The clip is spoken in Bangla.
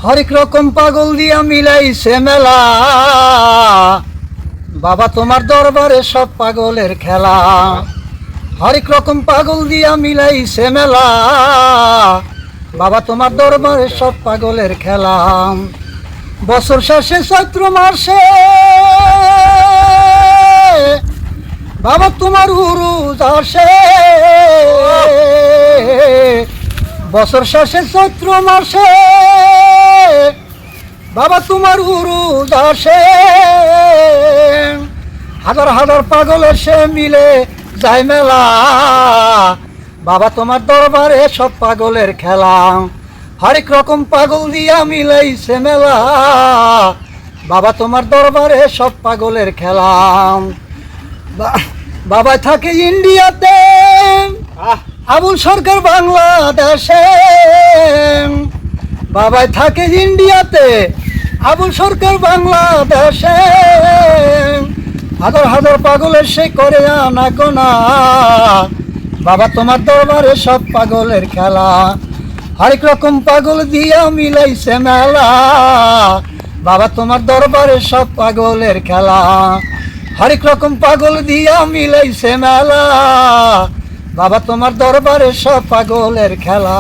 হরেক রকম পাগল দিয়া মিলাইছে মেলা, বাবা তোমার দরবারে সব পাগলের খেলা। হরেক রকম পাগল দিয়া মিলাইছে মেলা, বাবা তোমার দরবারে সব পাগলের খেলা। বছর শেষে চৈত্র মাসে বাবা তোমার উরুজ আসে, বছর শেষে চৈত্র মাসে বাবা তোমার উরুজ আসে। হাজার হাজার পাগল এসে মিলে যায় মেলা, বাবা তোমার দরবারে সব পাগলের খেলা। হরেক রকম পাগল দিয়া মিলাইছে মেলা, বাবা তোমার দরবারে সব পাগলের খেলা। বাবা থাকে ইন্ডিয়াতে, আবুল সরকার বাংলাদেশে। বাবাই থাকে ইন্ডিয়াতে, আবুল সরকার বাংলাদেশে। হাজার হাজার পাগল এসে করে আনা গোনা, বাবা তোমার দরবারে সব পাগলের খেলা। হরেক রকম পাগল দিয়া মিলাইছে মেলা, বাবা তোমার দরবারে সব পাগলের খেলা। হরেক রকম পাগল দিয়া মিলাইছে মেলা, বাবা তোমার দরবারে সব পাগলের খেলা।